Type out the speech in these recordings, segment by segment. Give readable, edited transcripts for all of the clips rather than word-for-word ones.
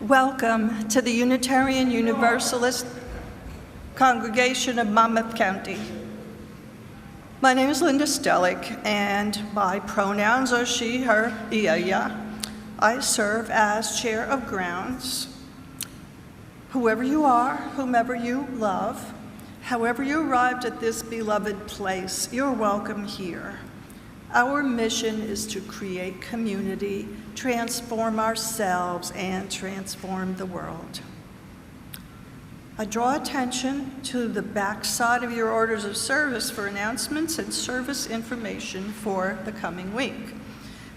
Welcome to the Unitarian Universalist congregation of Monmouth County. My name is Linda Stellick, and my pronouns are she, her, ia. I serve as chair of grounds. Whoever you are, whomever you love, however you arrived at this beloved place, you're welcome here. Our mission is to create community, transform ourselves, and transform the world. I draw attention to the backside of your orders of service for announcements and service information for the coming week.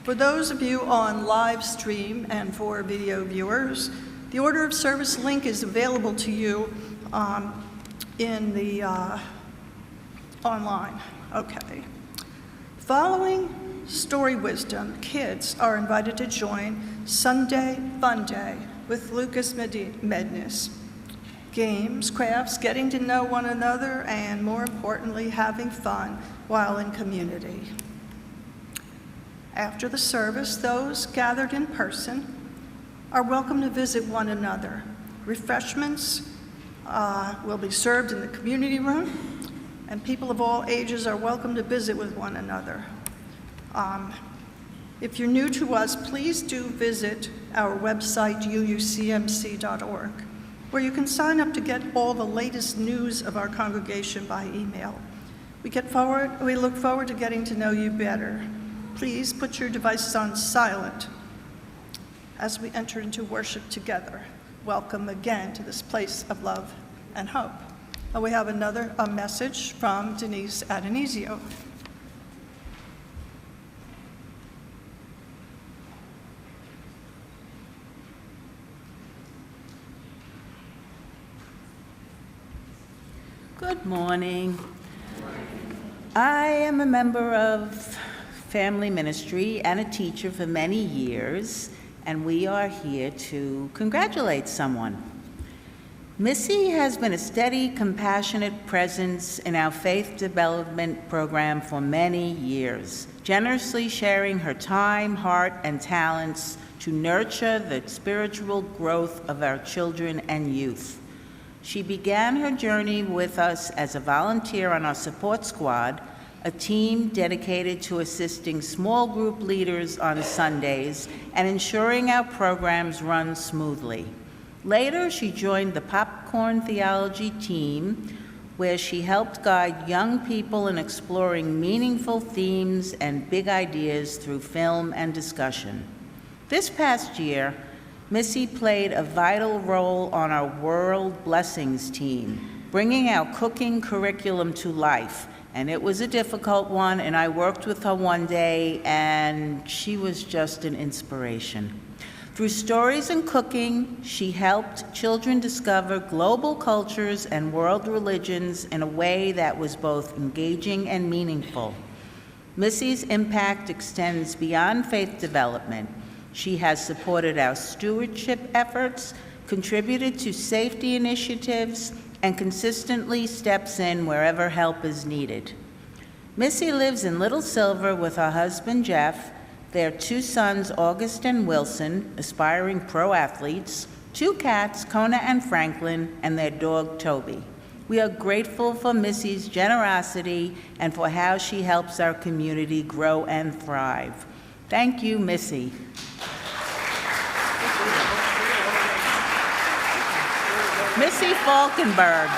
For those of you on live stream and for video viewers, the order of service link is available to you in the online. Okay. Following Story Wisdom, kids are invited to join Sunday Fun Day with Lucas Mednes. Games, crafts, getting to know one another, and more importantly, having fun while in community. After the service, those gathered in person are welcome to visit one another. Refreshments will be served in the community room, and people of all ages are welcome to visit with one another. If you're new to us, please do visit our website, uucmc.org, where you can sign up to get all the latest news of our congregation by email. We look forward to getting to know you better. Please put your devices on silent as we enter into worship together. Welcome again to this place of love and hope. We have a message from Denise Adonisio. Good morning. I am a member of family ministry and a teacher for many years, and we are here to congratulate someone. Missy has been a steady, compassionate presence in our faith development program for many years, generously sharing her time, heart, and talents to nurture the spiritual growth of our children and youth. She began her journey with us as a volunteer on our support squad, a team dedicated to assisting small group leaders on Sundays and ensuring our programs run smoothly. Later, she joined the Popcorn Theology team, where she helped guide young people in exploring meaningful themes and big ideas through film and discussion. This past year, Missy played a vital role on our World Blessings team, bringing our cooking curriculum to life. And it was a difficult one, and I worked with her one day, and she was just an inspiration. Through stories and cooking, she helped children discover global cultures and world religions in a way that was both engaging and meaningful. Missy's impact extends beyond faith development. She has supported our stewardship efforts, contributed to safety initiatives, and consistently steps in wherever help is needed. Missy lives in Little Silver with her husband, Jeff, their two sons, August and Wilson, aspiring pro athletes, two cats, Kona and Franklin, and their dog, Toby. We are grateful for Missy's generosity and for how she helps our community grow and thrive. Thank you, Missy. Missy Falkenberg.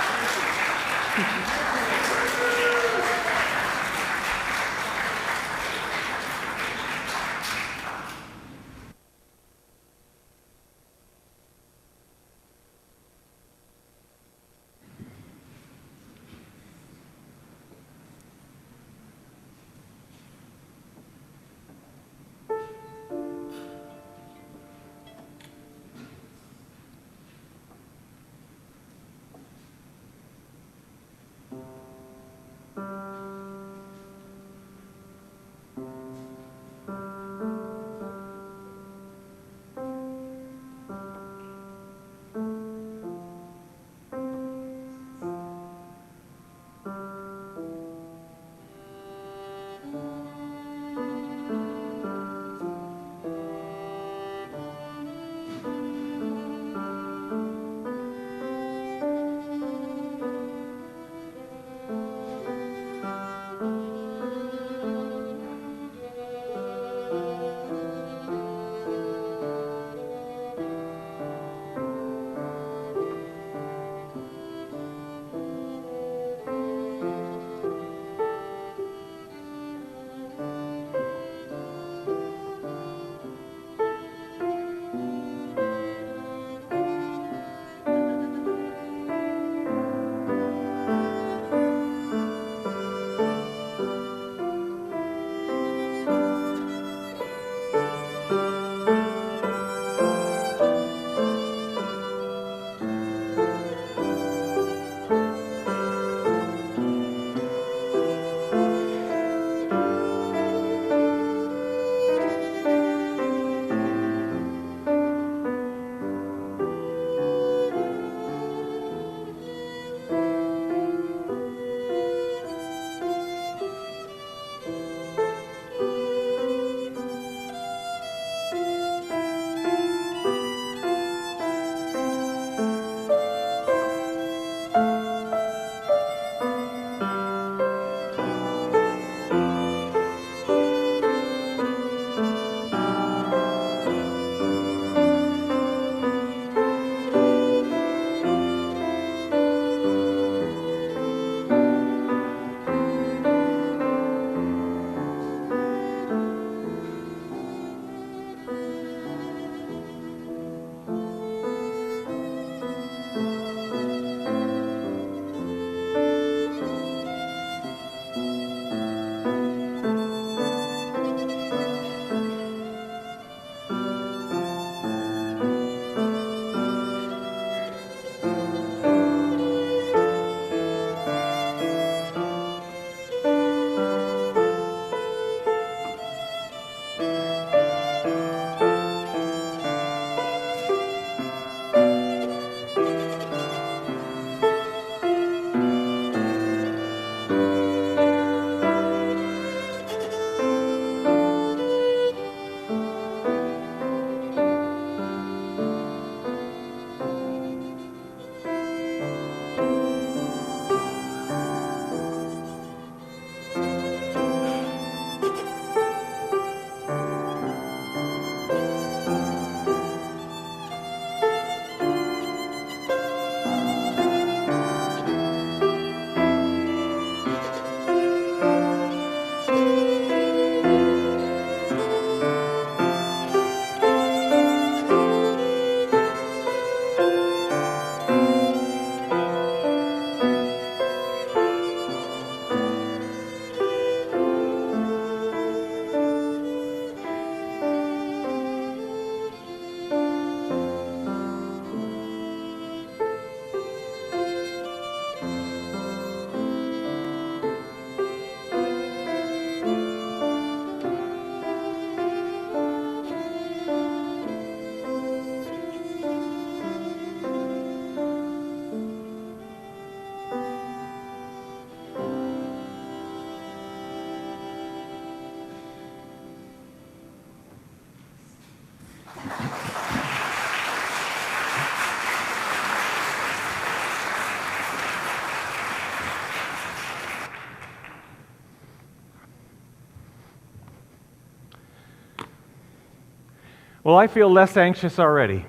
Well, I feel less anxious already.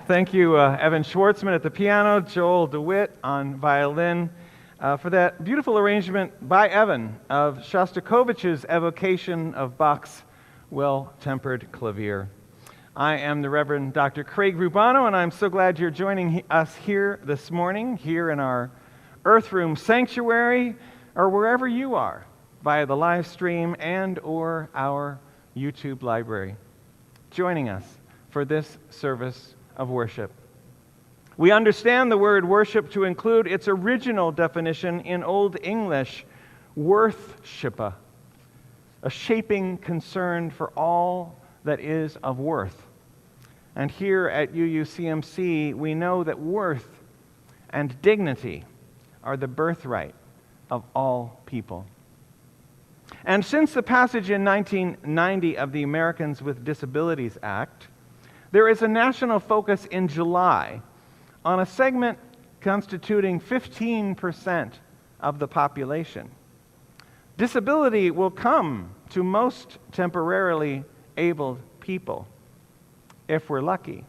Thank you, Evan Schwartzman at the piano, Joel DeWitt on violin, for that beautiful arrangement by Evan of Shostakovich's evocation of Bach's well-tempered clavier. I am the Reverend Dr. Craig Rubano, and I'm so glad you're joining us here this morning, here in our Earth Room Sanctuary, or wherever you are, via the live stream and or our YouTube library, joining us for this service of worship. We understand the word worship to include its original definition in Old English, worthshippa, a shaping concern for all that is of worth. And here at UUCMC, we know that worth and dignity are the birthright of all people. And since the passage in 1990 of the Americans with Disabilities Act, there is a national focus in July on a segment constituting 15% of the population. Disability will come to most temporarily abled people, if we're lucky.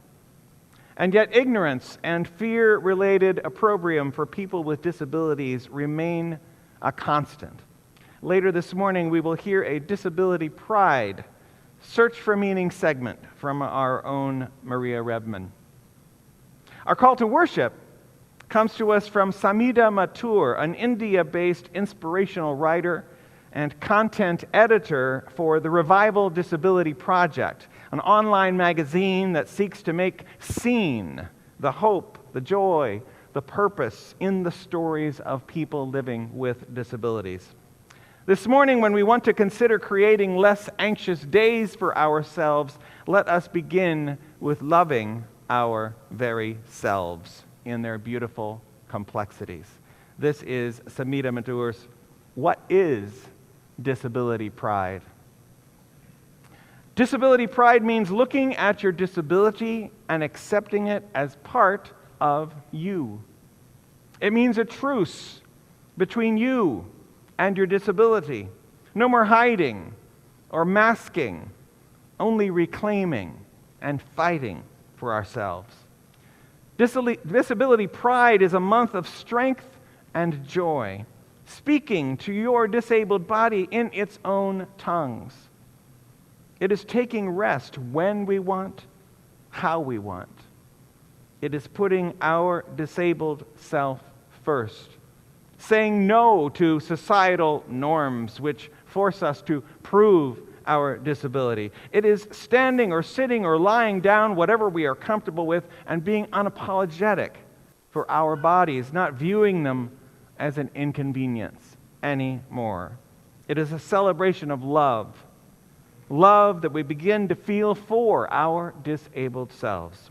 And yet ignorance and fear-related opprobrium for people with disabilities remain a constant. Later this morning, we will hear a disability pride search for meaning segment from our own Maria Rebman. Our call to worship comes to us from Samida Mathur, an India-based inspirational writer and content editor for the Revival Disability Project, an online magazine that seeks to make seen the hope, the joy, the purpose in the stories of people living with disabilities. This morning, when we want to consider creating less anxious days for ourselves, let us begin with loving our very selves in their beautiful complexities. This is Samida Mathur's What is Disability Pride? Disability pride means looking at your disability and accepting it as part of you. It means a truce between you and your disability. No more hiding or masking, only reclaiming and fighting for ourselves. Disability pride is a month of strength and joy, speaking to your disabled body in its own tongues. It is taking rest when we want, how we want. It is putting our disabled self first, saying no to societal norms which force us to prove our disability. It is standing or sitting or lying down, whatever we are comfortable with, and being unapologetic for our bodies, not viewing them as an inconvenience anymore. It is a celebration of love. Love that we begin to feel for our disabled selves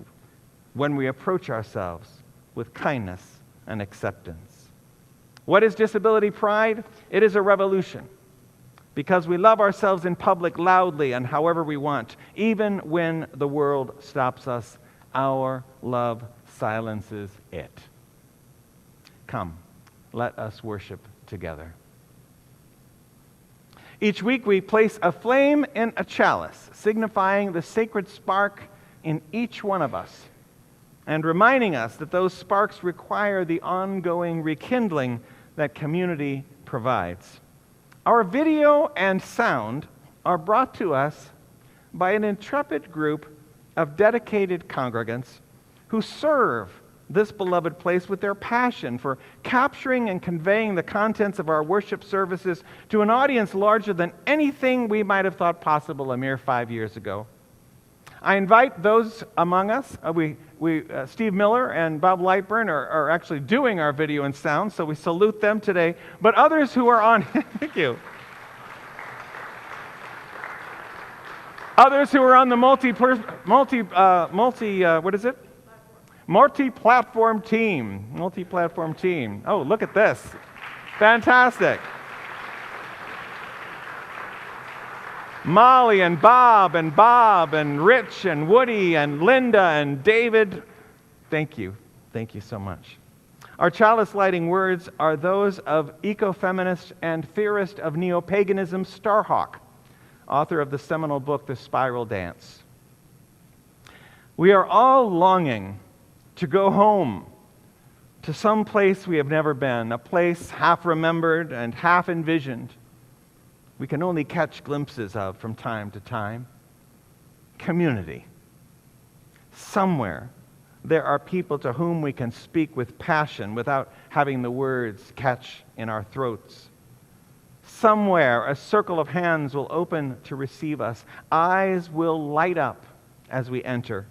when we approach ourselves with kindness and acceptance. What is disability pride? It is a revolution because we love ourselves in public loudly and however we want. Even when the world stops us, our love silences it. Come, let us worship together. Each week we place a flame in a chalice, signifying the sacred spark in each one of us, and reminding us that those sparks require the ongoing rekindling that community provides. Our video and sound are brought to us by an intrepid group of dedicated congregants who serve this beloved place with their passion for capturing and conveying the contents of our worship services to an audience larger than anything we might have thought possible a mere 5 years ago. I invite those among us, Steve Miller and Bob Lightburn are actually doing our video and sound, so we salute them today. But others who are on, thank you. Others who are on the multi-platform team. Oh, look at this. Fantastic. Molly and Bob and Rich and Woody and Linda and David. Thank you. Thank you so much. Our chalice lighting words are those of ecofeminist and theorist of neo-paganism Starhawk, author of the seminal book, The Spiral Dance. We are all longing to go home, to some place we have never been, a place half remembered and half envisioned. We can only catch glimpses of from time to time. Community. Somewhere there are people to whom we can speak with passion without having the words catch in our throats. Somewhere a circle of hands will open to receive us. Eyes will light up as we enter.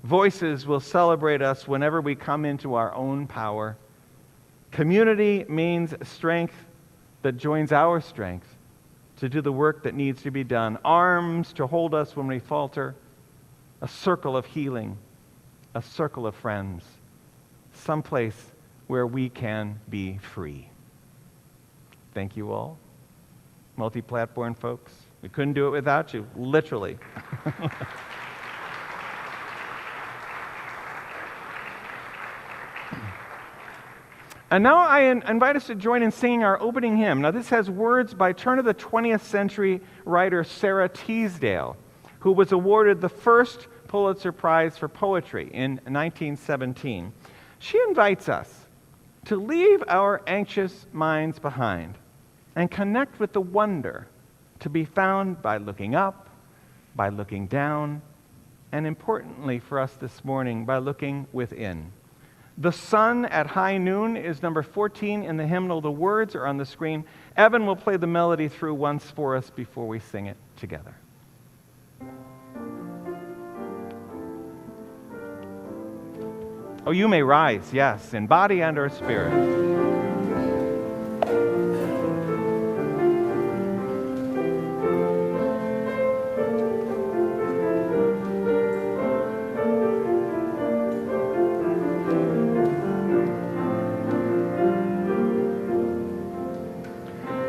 Voices will celebrate us whenever we come into our own power. Community means strength that joins our strength to do the work that needs to be done. Arms to hold us when we falter. A circle of healing. A circle of friends. Someplace where we can be free. Thank you all. Multi-platform folks. We couldn't do it without you, literally. And now I invite us to join in singing our opening hymn. Now this has words by turn of the 20th century writer Sarah Teasdale, who was awarded the first Pulitzer Prize for Poetry in 1917. She invites us to leave our anxious minds behind and connect with the wonder to be found by looking up, by looking down, and importantly for us this morning, by looking within. The Sun at High Noon is number 14 in the hymnal. The words are on the screen. Evan will play the melody through once for us before we sing it together. Oh, you may rise, yes, in body and or spirit.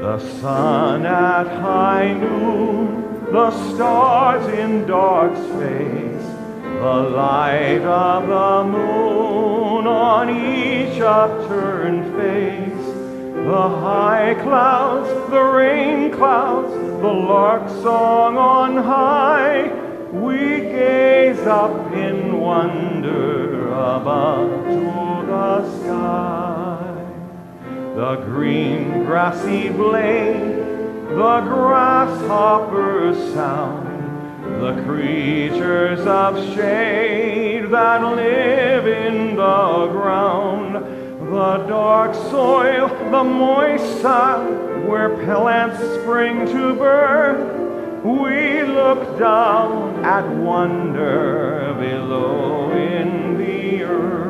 The sun at high noon, the stars in dark space, the light of the moon on each upturned face, the high clouds, the rain clouds, the lark song on high, we gaze up in wonder above to the sky. The green grassy blade, the grasshopper's sound, the creatures of shade that live in the ground, the dark soil, the moist sod where plants spring to birth, we look down at wonder below in the earth.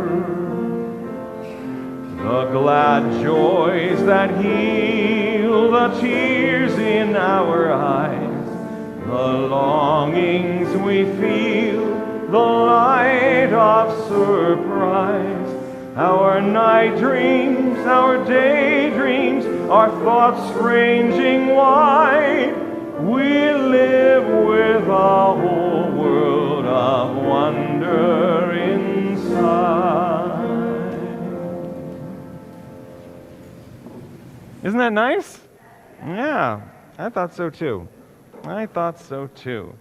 The glad joys that heal the tears in our eyes, the longings we feel, the light of surprise, our night dreams, our daydreams, our thoughts ranging wide, we live with a whole world of wonder inside. Isn't that nice? Yeah, I thought so too. I thought so too.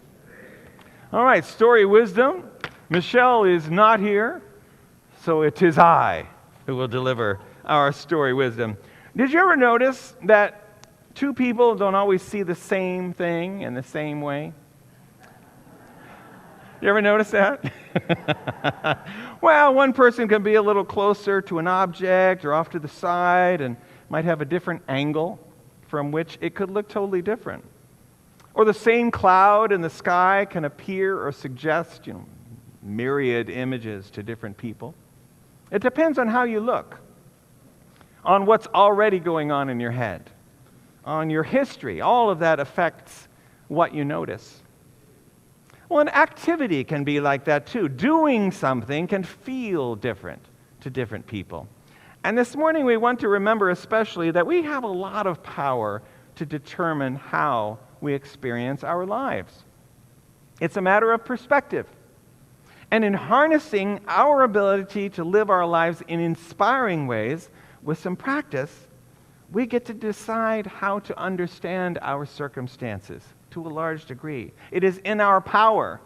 All right, story wisdom. Michelle is not here, so it is I who will deliver our story wisdom. Did you ever notice that two people don't always see the same thing in the same way? You ever notice that? Well, one person can be a little closer to an object or off to the side and might have a different angle from which it could look totally different. Or the same cloud in the sky can appear or suggest, myriad images to different people. It depends on how you look, on what's already going on in your head, on your history. All of that affects what you notice. Well, an activity can be like that too. Doing something can feel different to different people. And this morning we want to remember especially that we have a lot of power to determine how we experience our lives. It's a matter of perspective. And in harnessing our ability to live our lives in inspiring ways with some practice, we get to decide how to understand our circumstances to a large degree. It is in our power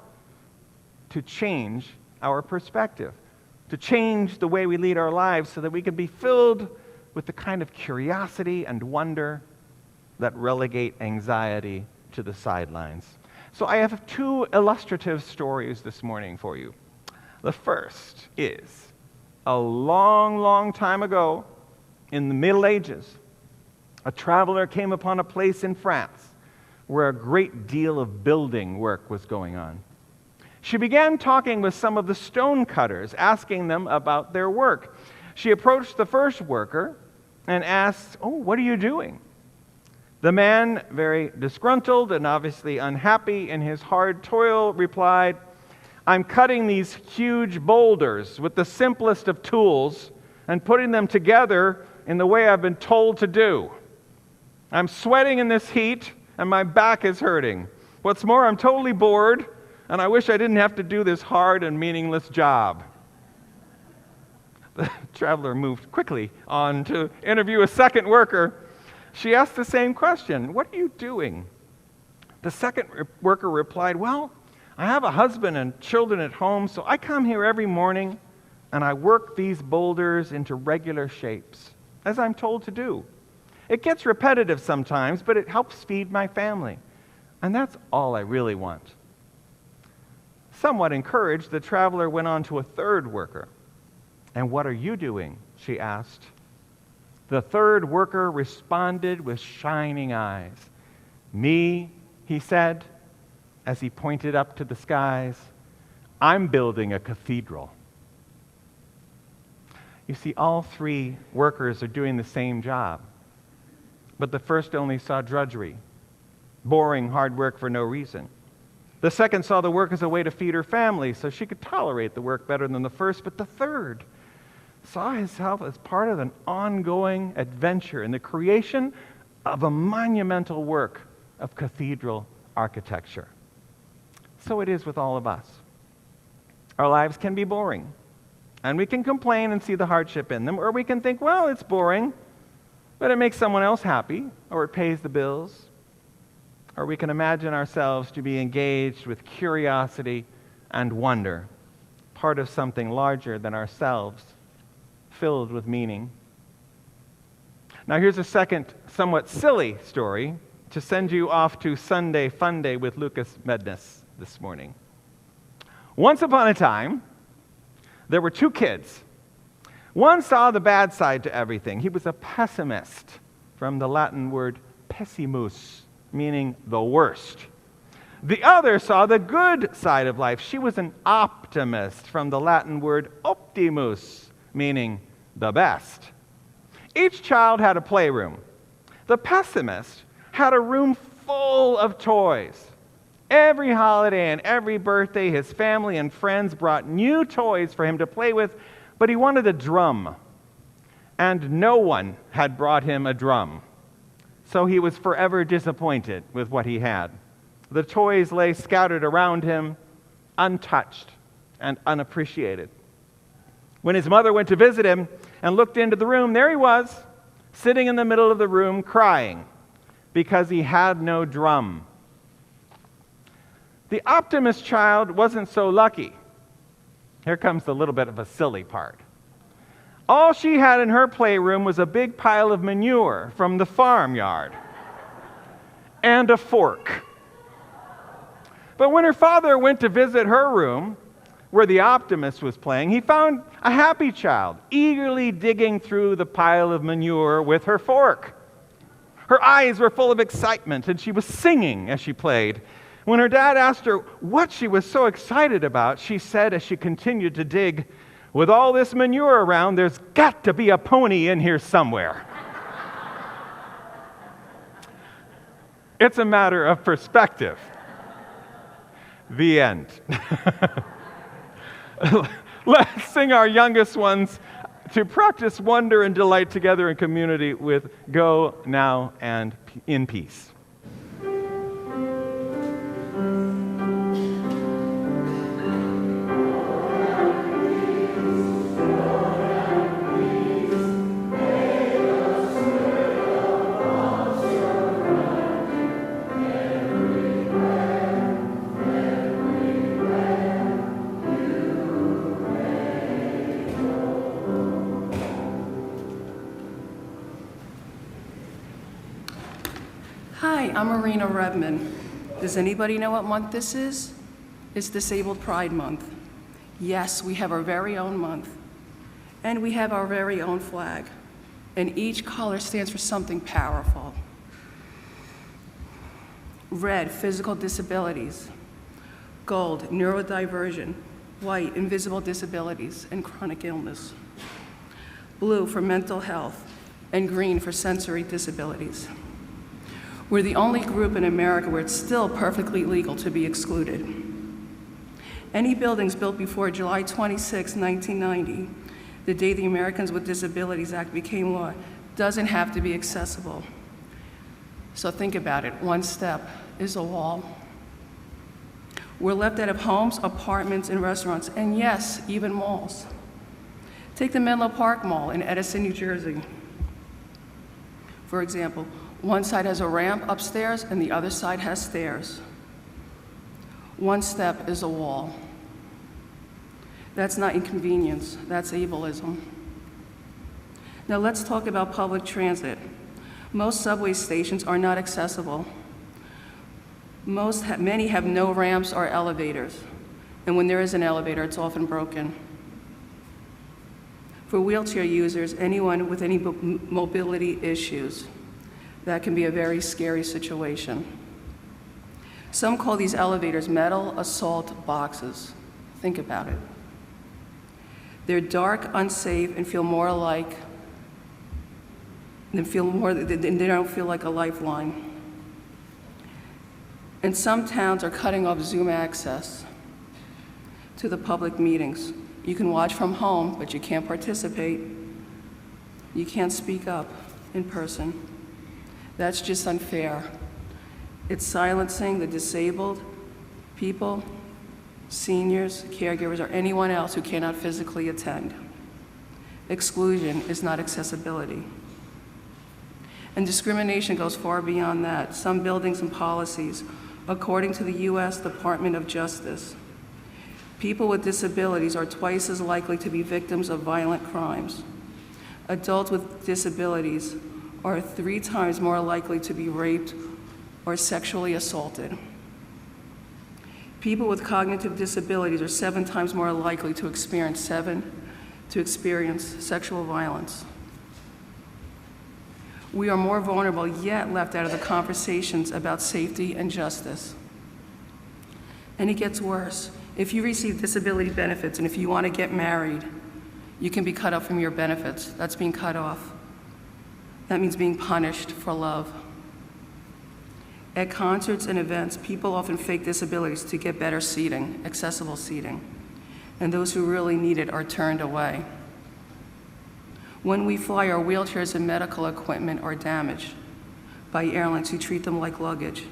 to change our perspective, to change the way we lead our lives so that we can be filled with the kind of curiosity and wonder that relegate anxiety to the sidelines. So I have two illustrative stories this morning for you. The first is a long, long time ago in the Middle Ages, a traveler came upon a place in France where a great deal of building work was going on. She began talking with some of the stone cutters, asking them about their work. She approached the first worker and asked, "Oh, what are you doing?" The man, very disgruntled and obviously unhappy in his hard toil, replied, "I'm cutting these huge boulders with the simplest of tools and putting them together in the way I've been told to do. I'm sweating in this heat and my back is hurting. What's more, I'm totally bored and I wish I didn't have to do this hard and meaningless job." The traveler moved quickly on to interview a second worker. She asked the same question, "What are you doing?" The second worker replied, "Well, I have a husband and children at home, so I come here every morning and I work these boulders into regular shapes, as I'm told to do. It gets repetitive sometimes, but it helps feed my family. And that's all I really want." Somewhat encouraged, the traveler went on to a third worker. "And what are you doing?" she asked. The third worker responded with shining eyes. "Me," he said, as he pointed up to the skies, "I'm building a cathedral." You see, all three workers are doing the same job. But the first only saw drudgery, boring hard work for no reason. The second saw the work as a way to feed her family, so she could tolerate the work better than the first. But the third saw himself as part of an ongoing adventure in the creation of a monumental work of cathedral architecture. So it is with all of us. Our lives can be boring, and we can complain and see the hardship in them, or we can think, well, it's boring, but it makes someone else happy, or it pays the bills. Or we can imagine ourselves to be engaged with curiosity and wonder, part of something larger than ourselves, filled with meaning. Now here's a second, somewhat silly story to send you off to Sunday Fun Day with Lucas Mednes this morning. Once upon a time, there were two kids. One saw the bad side to everything. He was a pessimist, from the Latin word pessimus, meaning the worst. The other saw the good side of life. She was an optimist, from the Latin word optimus, meaning the best. Each child had a playroom. The pessimist had a room full of toys. Every holiday and every birthday, his family and friends brought new toys for him to play with, but he wanted a drum. And no one had brought him a drum. So he was forever disappointed with what he had. The toys lay scattered around him, untouched and unappreciated. When his mother went to visit him and looked into the room, there he was, sitting in the middle of the room crying because he had no drum. The optimist child wasn't so lucky. Here comes the little bit of a silly part. All she had in her playroom was a big pile of manure from the farmyard and a fork. But when her father went to visit her room, where the optimist was playing, he found a happy child eagerly digging through the pile of manure with her fork. Her eyes were full of excitement, and she was singing as she played. When her dad asked her what she was so excited about, she said as she continued to dig, "With all this manure around, there's got to be a pony in here somewhere." It's a matter of perspective. The end. Let's sing our youngest ones to practice wonder and delight together in community with Go Now and in Peace. I'm Marina Redman. Does anybody know what month this is? It's Disabled Pride Month. Yes, we have our very own month. And we have our very own flag. And each color stands for something powerful. Red, physical disabilities. Gold, neurodivergent. White, invisible disabilities and chronic illness. Blue for mental health, and green for sensory disabilities. We're the only group in America where it's still perfectly legal to be excluded. Any buildings built before July 26, 1990, the day the Americans with Disabilities Act became law, doesn't have to be accessible. So think about it, one step is a wall. We're left out of homes, apartments, and restaurants, and yes, even malls. Take the Menlo Park Mall in Edison, New Jersey. For example, one side has a ramp upstairs and the other side has stairs. One step is a wall. That's not inconvenience, that's ableism. Now let's talk about public transit. Most subway stations are not accessible. Many have no ramps or elevators, and when there is an elevator, it's often broken. For wheelchair users, anyone with any mobility issues, that can be a very scary situation. Some call these elevators metal assault boxes. Think about it. They're dark, unsafe, and feel more like, they don't feel like a lifeline. And some towns are cutting off Zoom access to the public meetings. You can watch from home, but you can't participate. You can't speak up in person. That's just unfair. It's silencing the disabled people, seniors, caregivers, or anyone else who cannot physically attend. Exclusion is not accessibility. And discrimination goes far beyond that. Some buildings and policies, according to the U.S. Department of Justice, people with disabilities are twice as likely to be victims of violent crimes. Adults with disabilities are 3 times more likely to be raped or sexually assaulted. People with cognitive disabilities are 7 times more likely to experience sexual violence. We are more vulnerable, yet left out of the conversations about safety and justice. And it gets worse. If you receive disability benefits and if you want to get married, you can be cut off from your benefits. That's being cut off. That means being punished for love. At concerts and events, people often fake disabilities to get better seating, accessible seating, and those who really need it are turned away. When we fly, our wheelchairs and medical equipment are damaged by airlines who treat them like luggage.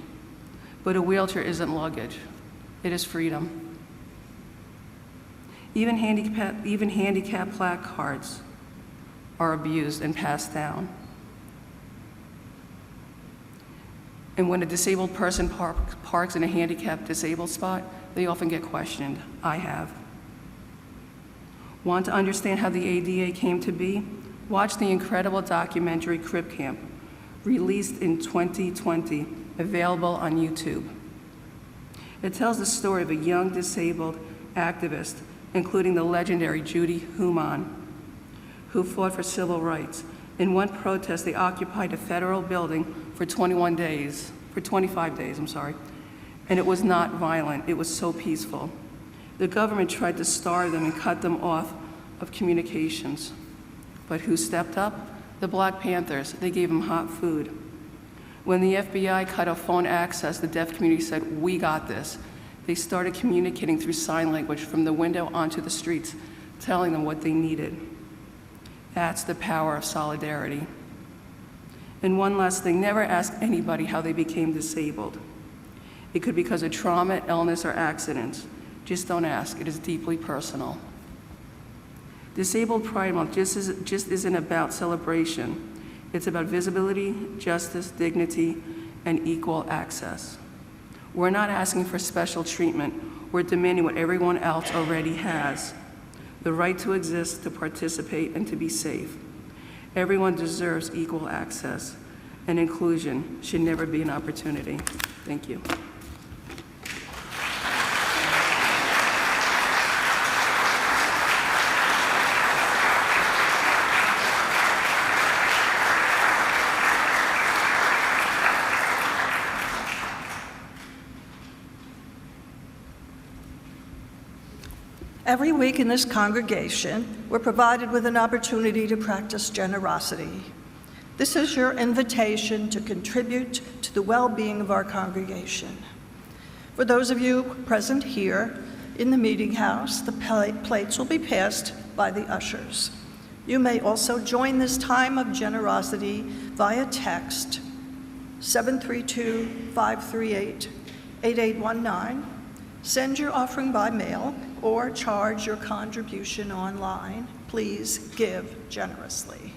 But a wheelchair isn't luggage, it is freedom. Even handicap placards are abused and passed down. And when a disabled person parks in a handicapped disabled spot, they often get questioned. I have. Want to understand how the ADA came to be? Watch the incredible documentary Crip Camp, released in 2020, available on YouTube. It tells the story of a young disabled activist, including the legendary Judy Heumann, who fought for civil rights. In one protest, they occupied a federal building for 25 days, and it was not violent, it was so peaceful. The government tried to starve them and cut them off of communications. But who stepped up? The Black Panthers. They gave them hot food. When the FBI cut off phone access, the deaf community said, "We got this." They started communicating through sign language from the window onto the streets, telling them what they needed. That's the power of solidarity. And one last thing, never ask anybody how they became disabled. It could be because of trauma, illness, or accidents. Just don't ask, it is deeply personal. Disabled Pride Month just isn't about celebration. It's about visibility, justice, dignity, and equal access. We're not asking for special treatment. We're demanding what everyone else already has: the right to exist, to participate, and to be safe. Everyone deserves equal access. and inclusion should never be an opportunity. Thank you. Every week in this congregation, we're provided with an opportunity to practice generosity. This is your invitation to contribute to the well-being of our congregation. For those of you present here in the meeting house, the plates will be passed by the ushers. You may also join this time of generosity via text 732-538-8819. Send your offering by mail or charge your contribution online. Please give generously.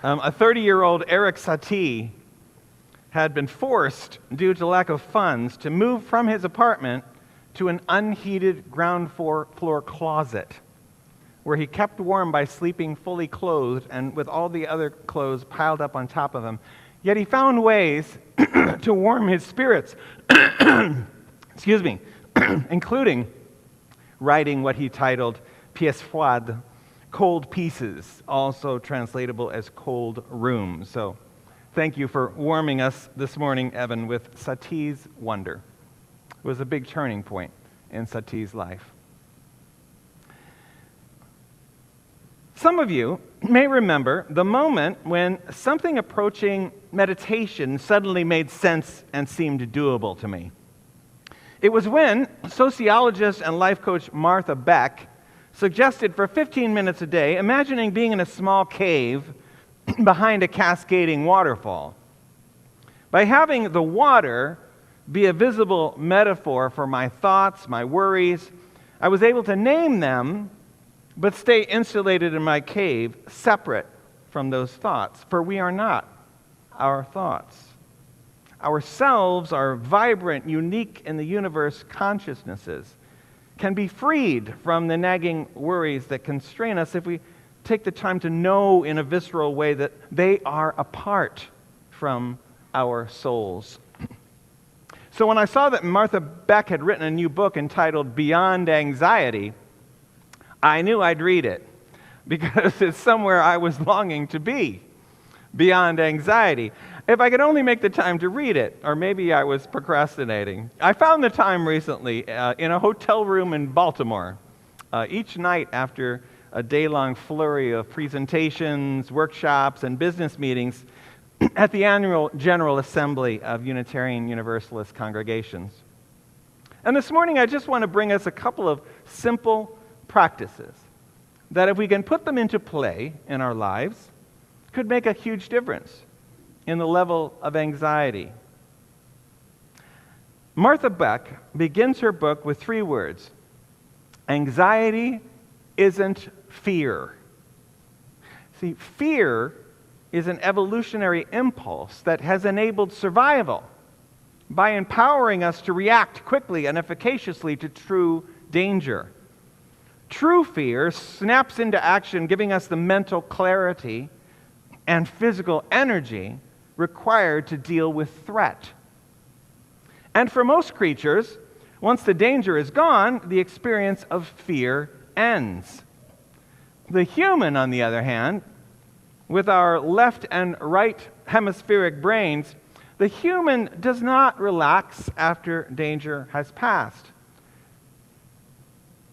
A 30-year-old Eric Satie had been forced, due to lack of funds, to move from his apartment to an unheated ground floor closet, where he kept warm by sleeping fully clothed and with all the other clothes piled up on top of him. Yet he found ways to warm his spirits, excuse me, including writing what he titled Pièces froides, cold pieces, also translatable as cold rooms. So thank you for warming us this morning, Evan, with Satie's Wonder. It was a big turning point in Satie's life. Some of you may remember the moment when something approaching meditation suddenly made sense and seemed doable to me. It was when sociologist and life coach Martha Beck suggested for 15 minutes a day, imagining being in a small cave behind a cascading waterfall. By having the water be a visible metaphor for my thoughts, my worries, I was able to name them, but stay insulated in my cave, separate from those thoughts. For we are not our thoughts. Ourselves are vibrant, unique in the universe consciousnesses, can be freed from the nagging worries that constrain us if we take the time to know in a visceral way that they are apart from our souls. So when I saw that Martha Beck had written a new book entitled Beyond Anxiety, I knew I'd read it, because it's somewhere I was longing to be, beyond anxiety. If I could only make the time to read it, or maybe I was procrastinating. I found the time recently in a hotel room in Baltimore. Each night after a day-long flurry of presentations, workshops, and business meetings at the annual General Assembly of Unitarian Universalist congregations. And this morning I just want to bring us a couple of simple practices that if we can put them into play in our lives, could make a huge difference in the level of anxiety. Martha Beck begins her book with 3 words: anxiety isn't fear. See, fear is an evolutionary impulse that has enabled survival by empowering us to react quickly and efficaciously to true danger. True fear snaps into action, giving us the mental clarity and physical energy required to deal with threat. And for most creatures, once the danger is gone, the experience of fear ends. The human, on the other hand, with our left and right hemispheric brains, the human does not relax after danger has passed.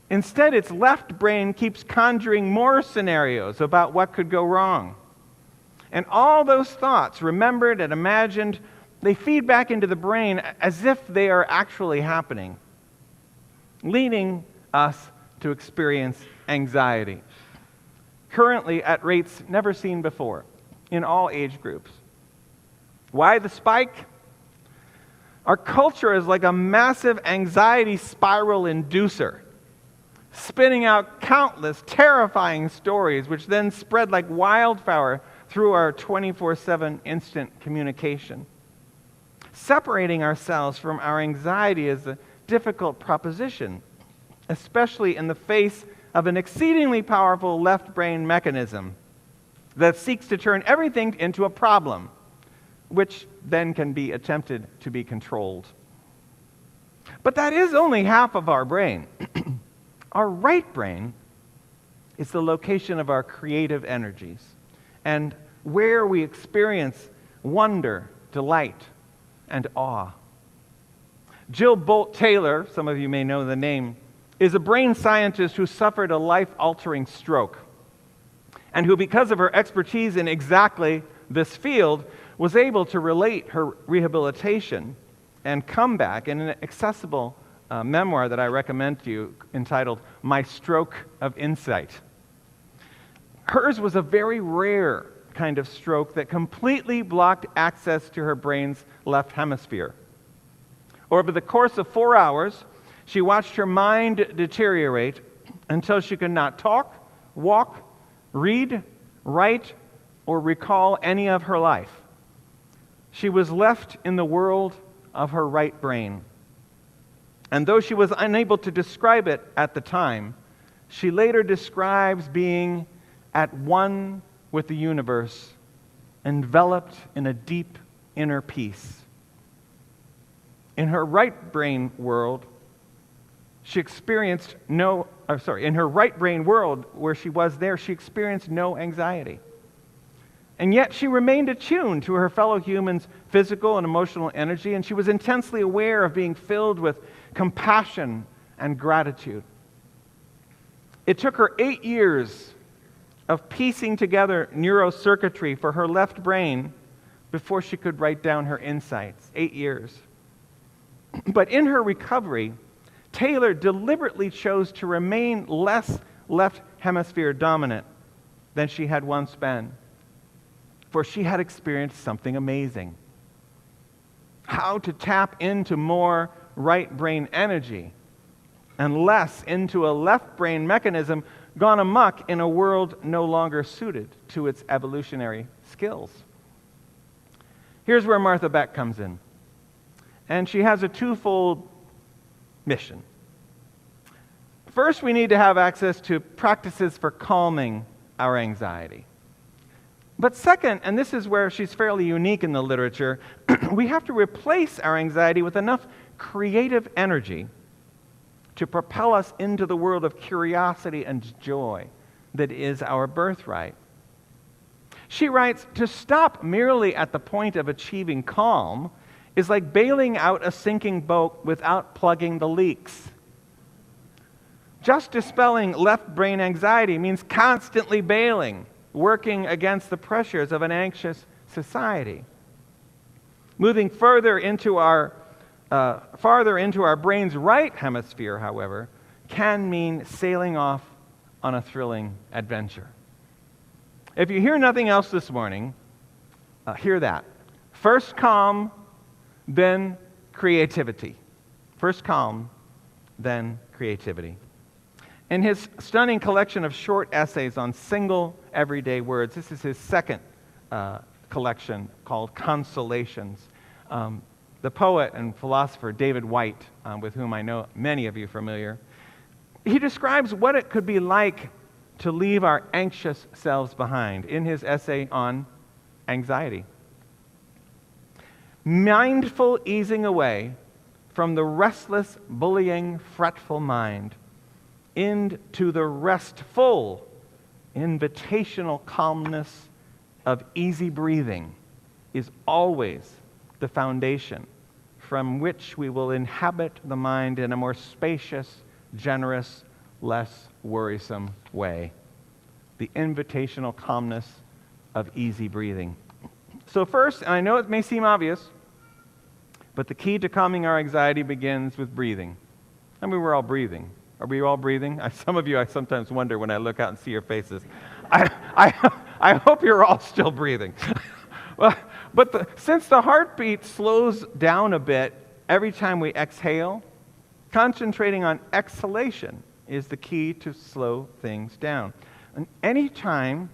Instead, its left brain keeps conjuring more scenarios about what could go wrong. And all those thoughts, remembered and imagined, they feed back into the brain as if they are actually happening, leading us to experience anxiety, currently at rates never seen before in all age groups. Why the spike? Our culture is like a massive anxiety spiral inducer, spinning out countless terrifying stories which then spread like wildfire through our 24/7 instant communication. Separating ourselves from our anxiety is a difficult proposition, especially in the face of an exceedingly powerful left brain mechanism that seeks to turn everything into a problem, which then can be attempted to be controlled. But that is only half of our brain. Our right brain is the location of our creative energies and where we experience wonder, delight, and awe. Jill Bolt Taylor, some of you may know the name, is a brain scientist who suffered a life-altering stroke and who, because of her expertise in exactly this field, was able to relate her rehabilitation and comeback in an accessible memoir that I recommend to you entitled My Stroke of Insight. Hers was a very rare kind of stroke that completely blocked access to her brain's left hemisphere. Over the course of 4 hours, she watched her mind deteriorate until she could not talk, walk, read, write, or recall any of her life. She was left in the world of her right brain. And though she was unable to describe it at the time, she later describes being at one with the universe, enveloped in a deep inner peace. In her right brain world, she experienced in her right brain world where she was there, she experienced no anxiety. And yet she remained attuned to her fellow humans' physical and emotional energy, and she was intensely aware of being filled with compassion and gratitude. It took her 8 years of piecing together neurocircuitry for her left brain before she could write down her insights. 8 years. But in her recovery, Taylor deliberately chose to remain less left hemisphere dominant than she had once been, for she had experienced something amazing. How to tap into more right brain energy and less into a left brain mechanism gone amok in a world no longer suited to its evolutionary skills. Here's where Martha Beck comes in. And she has a twofold mission. First, we need to have access to practices for calming our anxiety. But second, and this is where she's fairly unique in the literature, we have to replace our anxiety with enough creative energy to propel us into the world of curiosity and joy that is our birthright. She writes, to stop merely at the point of achieving calm is like bailing out a sinking boat without plugging the leaks. Just dispelling left brain anxiety means constantly bailing, working against the pressures of an anxious society. Moving farther into our brain's right hemisphere, however, can mean sailing off on a thrilling adventure. If you hear nothing else this morning, hear that. First calm, then creativity. First calm, then creativity. In his stunning collection of short essays on single everyday words, this is his second collection called Consolations. The poet and philosopher David White, with whom I know many of you are familiar, he describes what it could be like to leave our anxious selves behind in his essay on anxiety. Mindful easing away from the restless, bullying, fretful mind into the restful, invitational calmness of easy breathing is always the foundation from which we will inhabit the mind in a more spacious, generous, less worrisome way. The invitational calmness of easy breathing. So first, and I know it may seem obvious, but the key to calming our anxiety begins with breathing. I mean, we're all breathing. Are we all breathing? Some of you, I sometimes wonder when I look out and see your faces. I hope you're all still breathing. Well, but since the heartbeat slows down a bit every time we exhale, concentrating on exhalation is the key to slow things down. And any time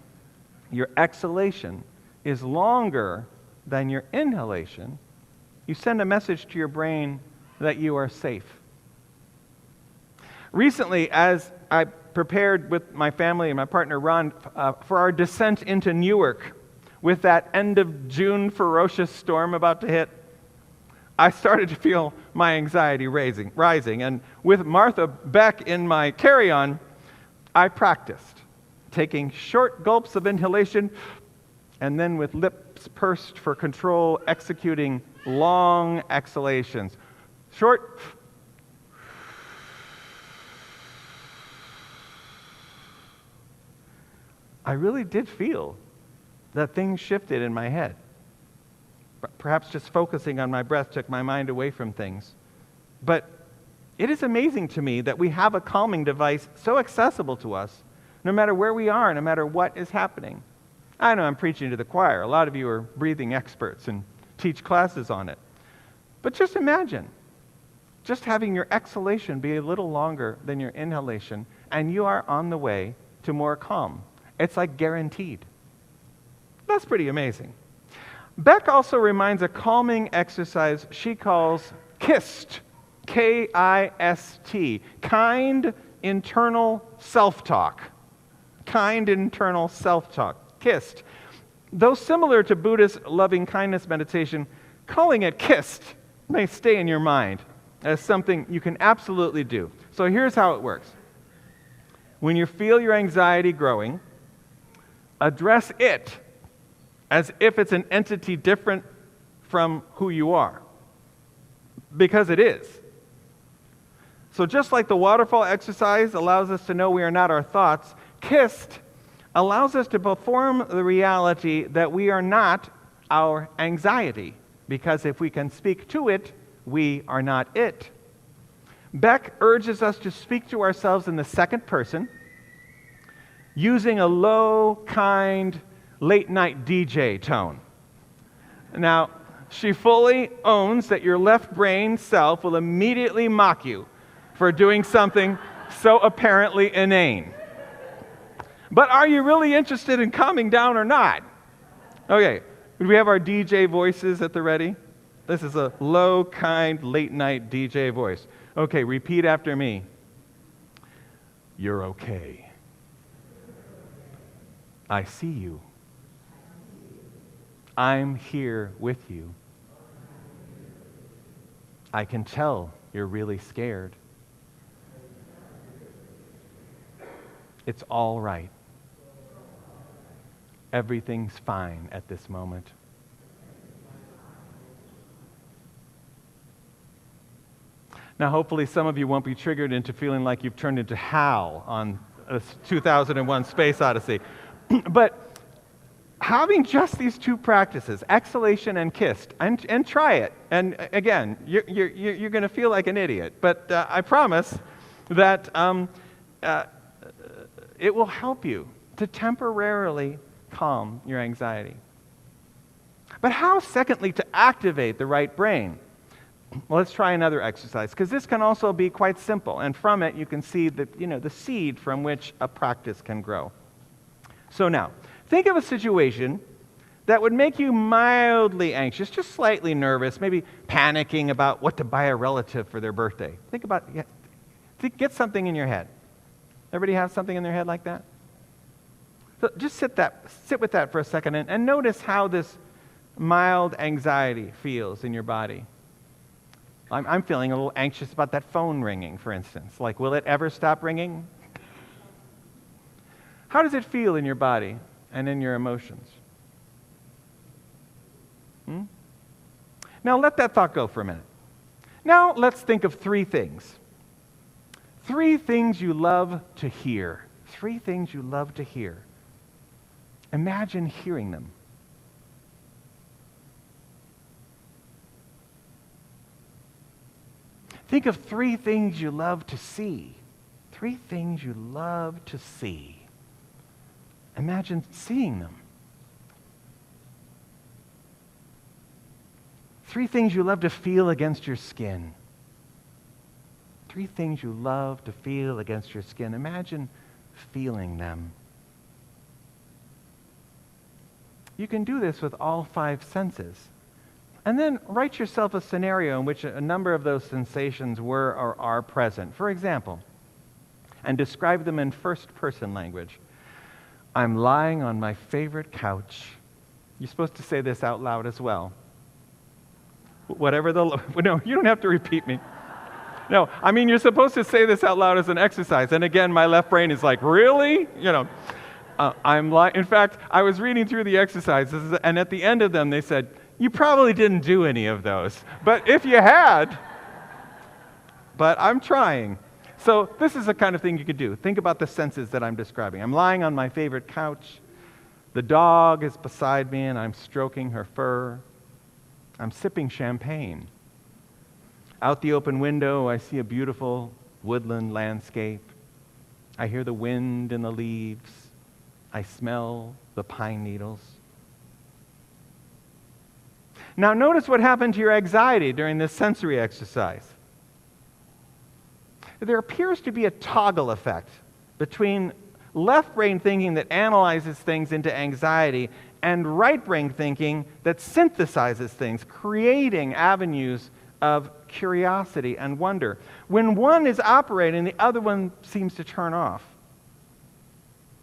your exhalation is longer than your inhalation, you send a message to your brain that you are safe. Recently, as I prepared with my family and my partner Ron for our descent into Newark, with that end of June ferocious storm about to hit, I started to feel my anxiety rising. And with Martha Beck in my carry-on, I practiced taking short gulps of inhalation and then with lips pursed for control, executing long exhalations. Short. I really did feel that things shifted in my head. Perhaps just focusing on my breath took my mind away from things. But it is amazing to me that we have a calming device so accessible to us, no matter where we are, no matter what is happening. I know I'm preaching to the choir. A lot of you are breathing experts and teach classes on it. But just imagine, just having your exhalation be a little longer than your inhalation, and you are on the way to more calm. It's like guaranteed. That's pretty amazing. Beck also reminds a calming exercise she calls KIST, K-I-S-T, kind internal self-talk. Kind internal self-talk, KIST. Though similar to Buddhist loving-kindness meditation, calling it KIST may stay in your mind as something you can absolutely do. So here's how it works. When you feel your anxiety growing, address it as if it's an entity different from who you are. Because it is. So just like the waterfall exercise allows us to know we are not our thoughts, KIST allows us to perform the reality that we are not our anxiety. Because if we can speak to it, we are not it. Beck urges us to speak to ourselves in the second person, using a low, kind, late-night DJ tone. Now, she fully owns that your left brain self will immediately mock you for doing something so apparently inane. But are you really interested in calming down or not? Okay, do we have our DJ voices at the ready? This is a low, kind, late-night DJ voice. Okay, repeat after me. You're okay. I see you. I'm here with you. I can tell you're really scared. It's all right. Everything's fine at this moment. Now, hopefully some of you won't be triggered into feeling like you've turned into Hal on a 2001 Space Odyssey. But having just these two practices, exhalation and KIST, and try it. And again, you're going to feel like an idiot, but I promise that it will help you to temporarily calm your anxiety. But how, secondly, to activate the right brain? Well, let's try another exercise, because this can also be quite simple, and from it you can see the seed from which a practice can grow. So now, think of a situation that would make you mildly anxious, just slightly nervous, maybe panicking about what to buy a relative for their birthday. Get something in your head. Everybody have something in their head like that? So just sit with that for a second and notice how this mild anxiety feels in your body. I'm feeling a little anxious about that phone ringing, for instance. Like, will it ever stop ringing? How does it feel in your body and in your emotions? Now let that thought go for a minute. Now let's think of 3 things. 3 things you love to hear. 3 things you love to hear. Imagine hearing them. Think of 3 things you love to see. 3 things you love to see. Imagine seeing them. 3 things you love to feel against your skin. 3 things you love to feel against your skin. Imagine feeling them. You can do this with all 5 senses. And then write yourself a scenario in which a number of those sensations were or are present. For example, and describe them in first-person language. I'm lying on my favorite couch. You're supposed to say this out loud as well. No, you don't have to repeat me. No, I mean, you're supposed to say this out loud as an exercise. And again, my left brain is like, really? In fact, I was reading through the exercises, and at the end of them, they said, you probably didn't do any of those. But if you had, but I'm trying. So this is the kind of thing you could do. Think about the senses that I'm describing. I'm lying on my favorite couch. The dog is beside me, and I'm stroking her fur. I'm sipping champagne. Out the open window, I see a beautiful woodland landscape. I hear the wind in the leaves. I smell the pine needles. Now notice what happened to your anxiety during this sensory exercise. There appears to be a toggle effect between left brain thinking that analyzes things into anxiety and right brain thinking that synthesizes things, creating avenues of curiosity and wonder. When one is operating, the other one seems to turn off.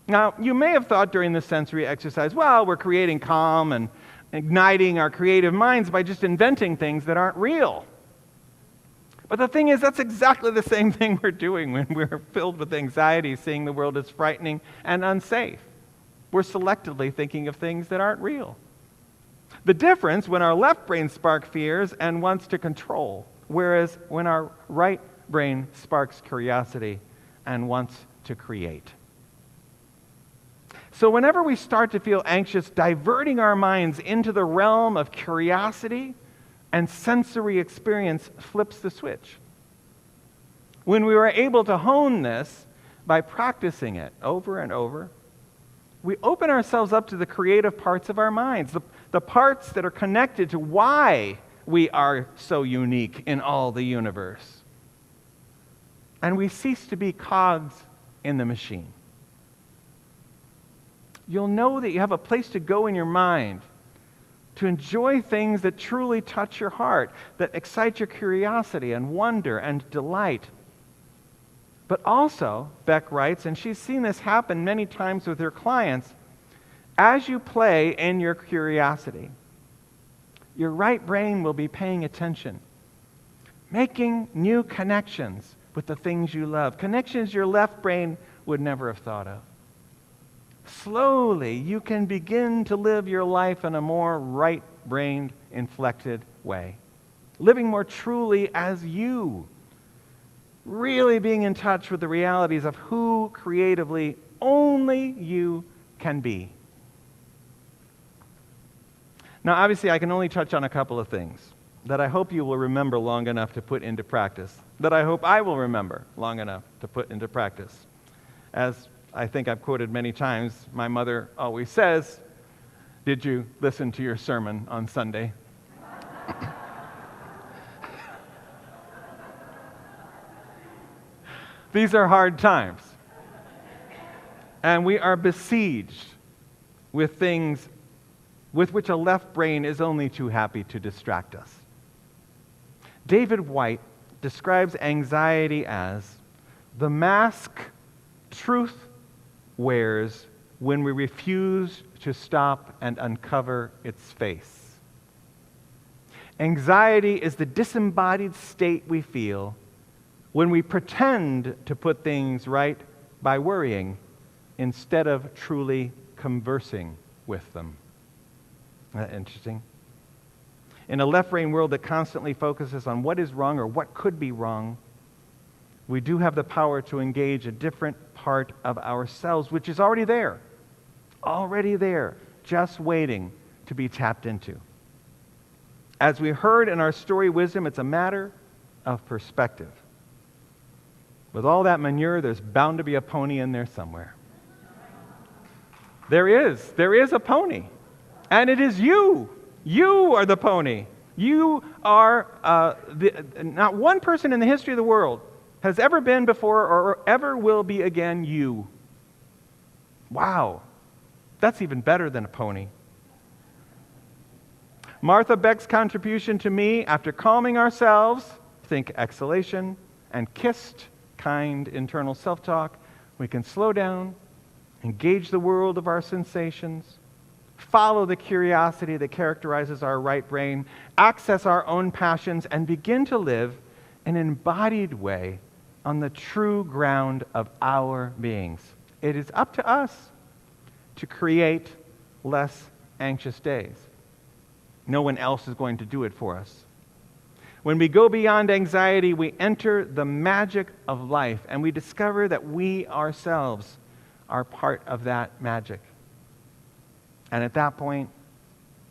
Now, you may have thought during this sensory exercise, well, we're creating calm and igniting our creative minds by just inventing things that aren't real. But the thing is, that's exactly the same thing we're doing when we're filled with anxiety, seeing the world as frightening and unsafe. We're selectively thinking of things that aren't real. The difference when our left brain sparks fears and wants to control, whereas when our right brain sparks curiosity and wants to create. So whenever we start to feel anxious, diverting our minds into the realm of curiosity and sensory experience flips the switch. When we were able to hone this by practicing it over and over, we open ourselves up to the creative parts of our minds, the parts that are connected to why we are so unique in all the universe. And we cease to be cogs in the machine. You'll know that you have a place to go in your mind to enjoy things that truly touch your heart, that excite your curiosity and wonder and delight. But also, Beck writes, and she's seen this happen many times with her clients, as you play in your curiosity, your right brain will be paying attention, making new connections with the things you love, connections your left brain would never have thought of. Slowly, you can begin to live your life in a more right-brained, inflected way, living more truly as you, really being in touch with the realities of who creatively only you can be. Now, obviously, I can only touch on a couple of things that I hope you will remember long enough to put into practice, that I hope I will remember long enough to put into practice as I think I've quoted many times, my mother always says, "Did you listen to your sermon on Sunday?" These are hard times. And we are besieged with things with which a left brain is only too happy to distract us. David White describes anxiety as the mask truth wears when we refuse to stop and uncover its face. Anxiety is the disembodied state we feel when we pretend to put things right by worrying instead of truly conversing with them. Isn't that interesting? In a left-brain world that constantly focuses on what is wrong or what could be wrong, we do have the power to engage a different part of ourselves, which is already there, just waiting to be tapped into. As we heard in our story Wisdom, it's a matter of perspective. With all that manure, there's bound to be a pony in there somewhere. There is a pony, and it is you. You are the pony. You are, not one person in the history of the world has ever been before or ever will be again you. Wow, that's even better than a pony. Martha Beck's contribution to me, after calming ourselves, think exhalation, and kissed kind internal self-talk, we can slow down, engage the world of our sensations, follow the curiosity that characterizes our right brain, access our own passions, and begin to live in an embodied way on the true ground of our beings. It is up to us to create less anxious days. No one else is going to do it for us. When we go beyond anxiety, we enter the magic of life, and we discover that we ourselves are part of that magic. And at that point,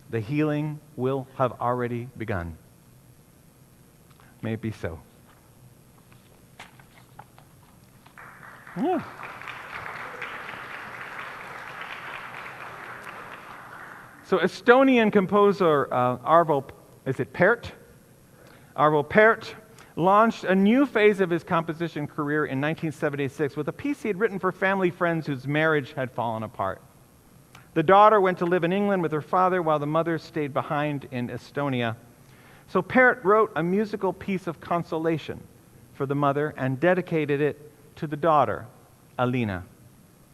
the healing will have already begun. May it be so. Yeah. So Estonian composer Arvo Pärt launched a new phase of his composition career in 1976 with a piece he had written for family friends whose marriage had fallen apart. The daughter went to live in England with her father while the mother stayed behind in Estonia. So Pärt wrote a musical piece of consolation for the mother and dedicated it to the daughter, Alina,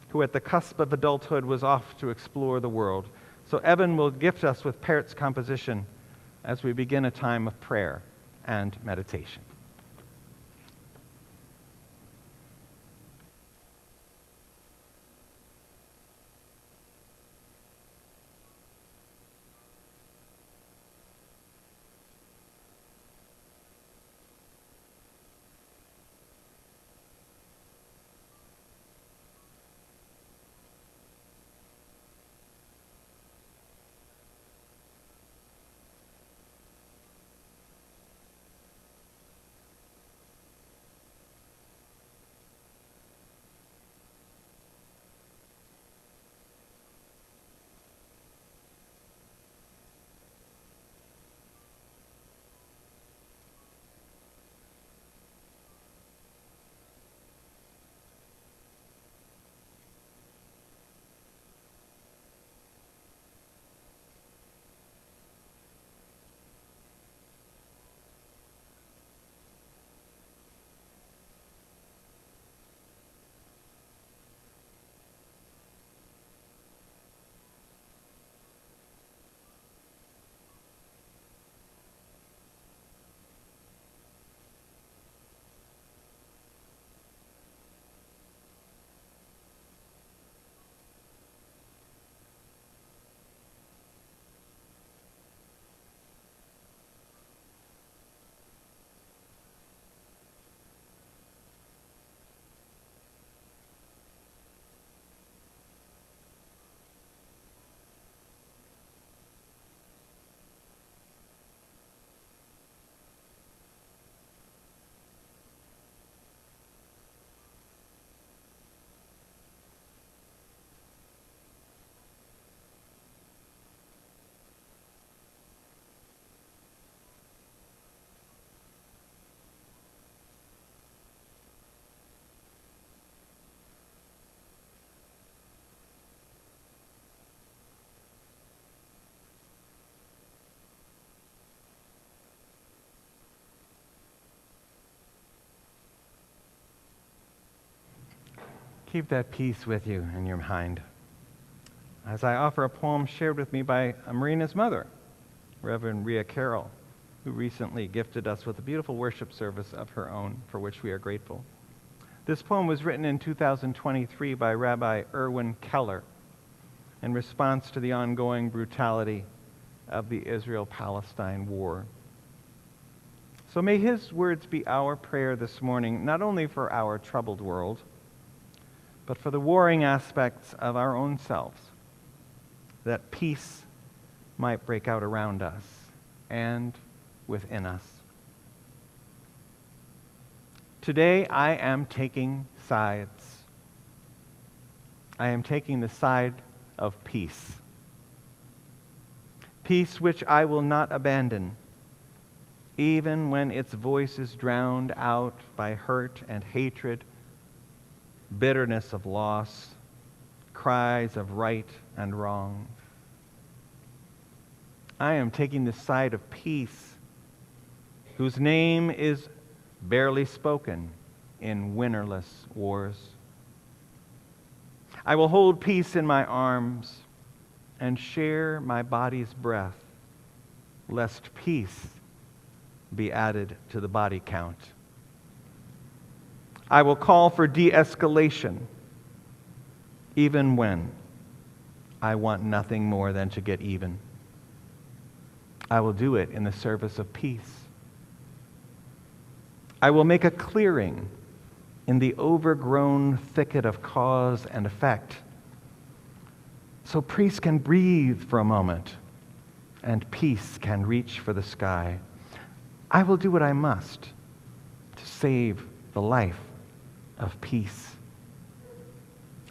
who at the cusp of adulthood was off to explore the world. So Evan will gift us with Pärt's composition as we begin a time of prayer and meditation. Keep that peace with you in your mind as I offer a poem shared with me by Marina's mother, Reverend Rhea Carroll, who recently gifted us with a beautiful worship service of her own, for which we are grateful. This poem was written in 2023 by Rabbi Erwin Keller in response to the ongoing brutality of the Israel-Palestine war. So may his words be our prayer this morning, not only for our troubled world, but for the warring aspects of our own selves, that peace might break out around us and within us. Today I am taking sides. I am taking the side of peace. Peace which I will not abandon, even when its voice is drowned out by hurt and hatred, bitterness of loss, cries of right and wrong. I am taking the side of peace, whose name is barely spoken in winnerless wars. I will hold peace in my arms and share my body's breath, lest peace be added to the body count. I will call for de-escalation, even when I want nothing more than to get even. I will do it in the service of peace. I will make a clearing in the overgrown thicket of cause and effect, so peace can breathe for a moment and peace can reach for the sky. I will do what I must to save the life of peace.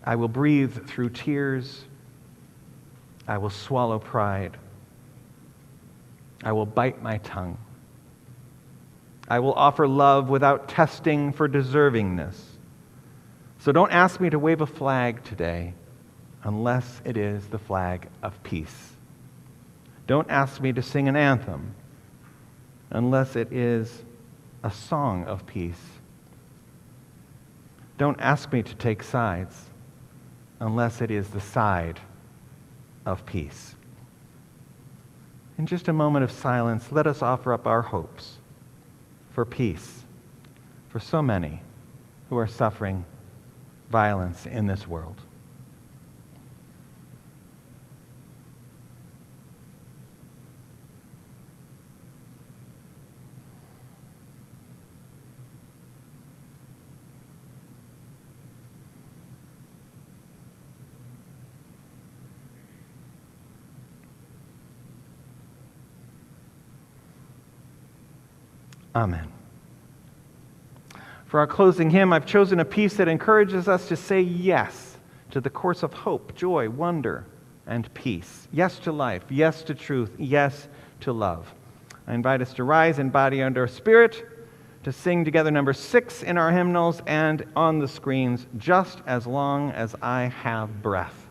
I will breathe through tears. I will swallow pride. I will bite my tongue. I will offer love without testing for deservingness. So don't ask me to wave a flag today unless it is the flag of peace. Don't ask me to sing an anthem unless it is a song of peace. Don't ask me to take sides unless it is the side of peace. In just a moment of silence, let us offer up our hopes for peace for so many who are suffering violence in this world. Amen. For our closing hymn, I've chosen a piece that encourages us to say yes to the course of hope, joy, wonder, and peace. Yes to life, yes to truth, yes to love. I invite us to rise in body and our spirit, to sing together number 6 in our hymnals and on the screens, Just as Long as I Have Breath.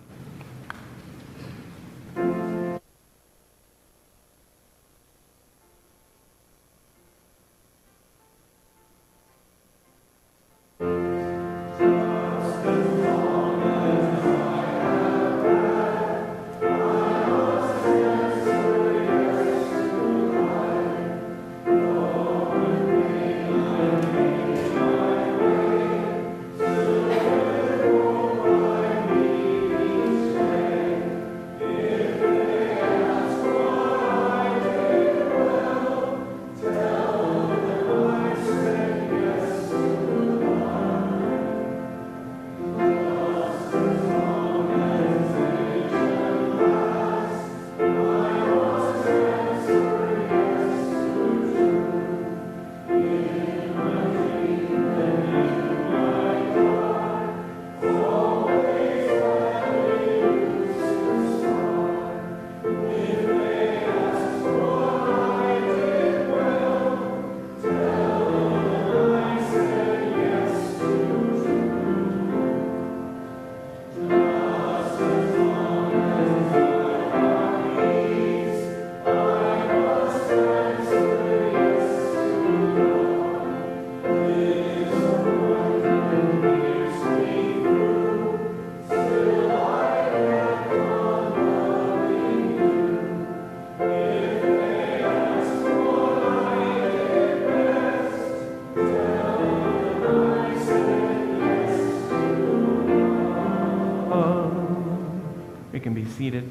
seated.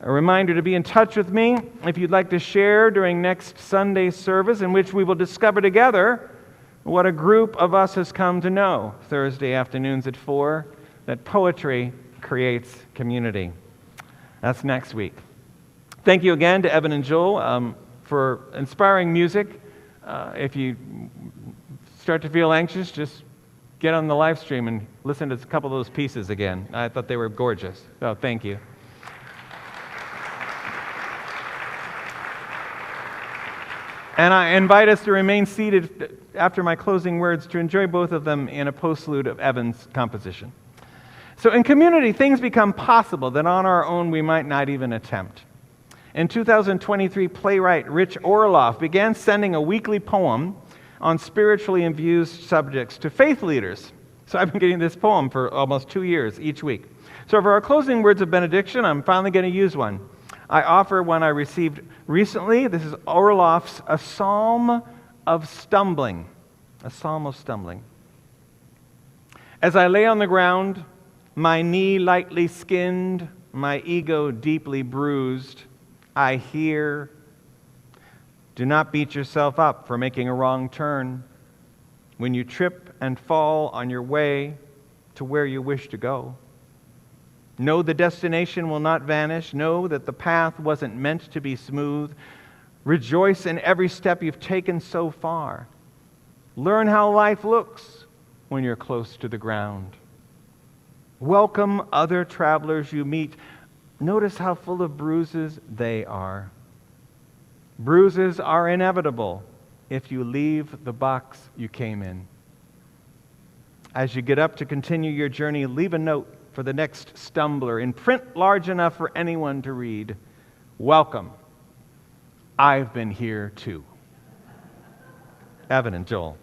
A reminder to be in touch with me if you'd like to share during next Sunday's service, in which we will discover together what a group of us has come to know Thursday afternoons at 4, that poetry creates community. That's next week. Thank you again to Evan and Joel for inspiring music. If you start to feel anxious, just get on the live stream and listen to a couple of those pieces again. I thought they were gorgeous. So thank you. And I invite us to remain seated after my closing words to enjoy both of them in a postlude of Evan's composition. So in community, things become possible that on our own we might not even attempt. In 2023, playwright Rich Orloff began sending a weekly poem on spiritually infused subjects to faith leaders. So I've been getting this poem for almost 2 years each week. So for our closing words of benediction, I'm finally going to use one. I offer one I received recently. This is Orloff's A Psalm of Stumbling. A Psalm of Stumbling. As I lay on the ground, my knee lightly skinned, my ego deeply bruised, I hear, do not beat yourself up for making a wrong turn. When you trip and fall on your way to where you wish to go, know the destination will not vanish. Know that the path wasn't meant to be smooth. Rejoice in every step you've taken so far. Learn how life looks when you're close to the ground. Welcome other travelers you meet. Notice how full of bruises they are. Bruises are inevitable if you leave the box you came in. As you get up to continue your journey, leave a note for the next stumbler in print large enough for anyone to read. Welcome. I've been here too. Evan and Joel.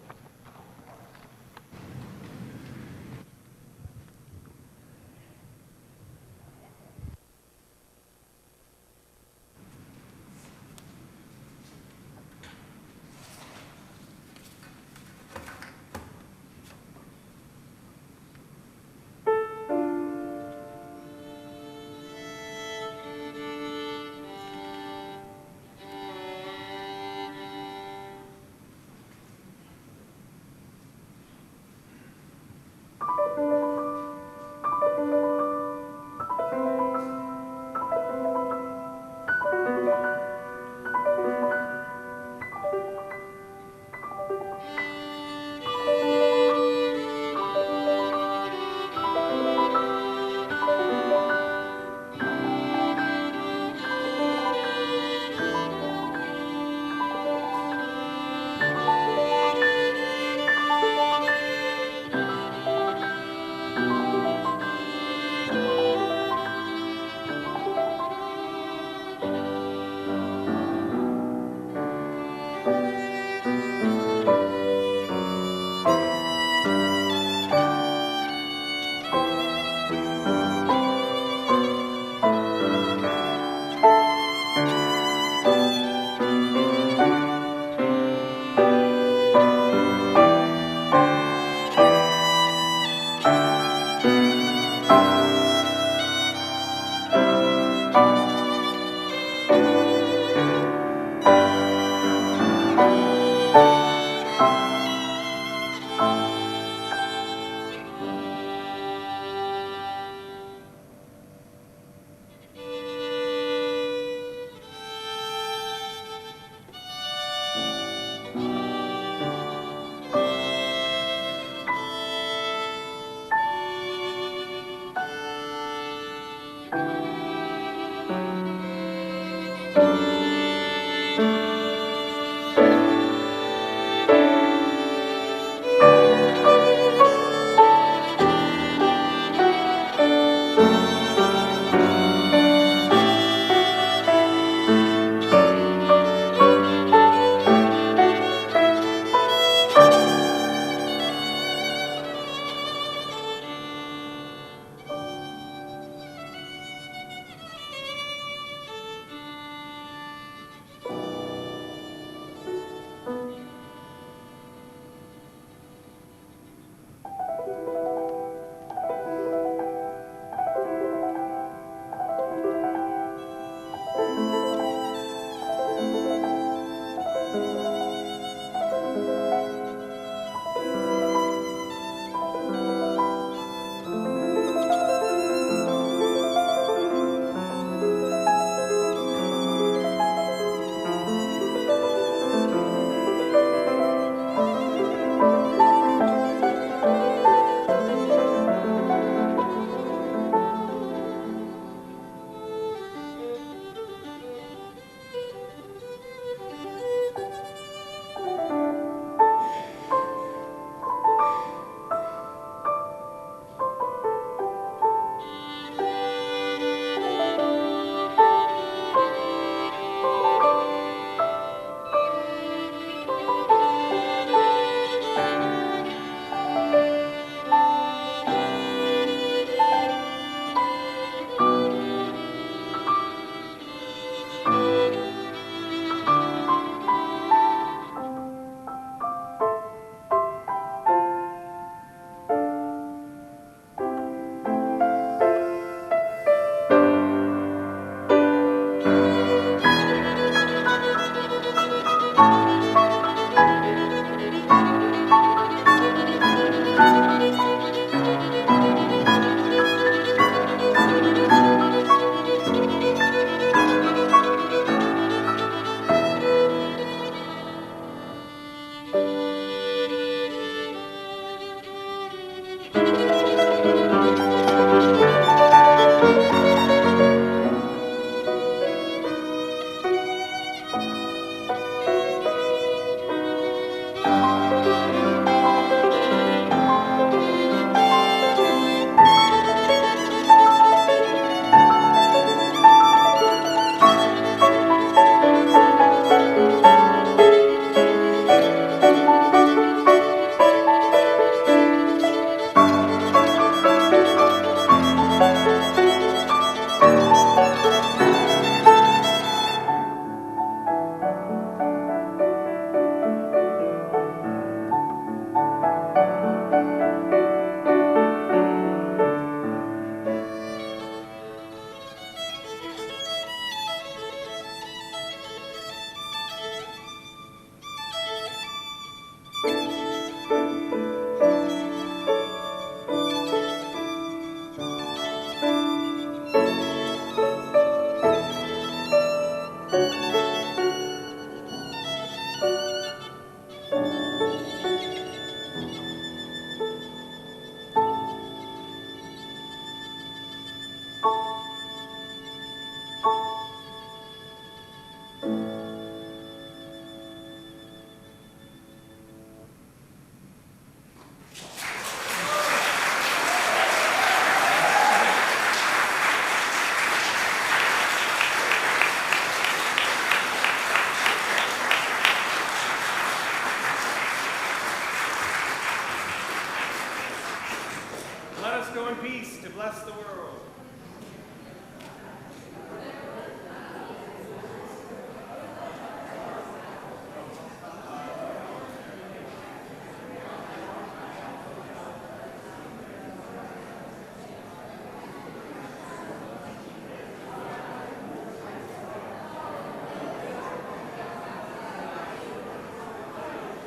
go in peace to bless the world.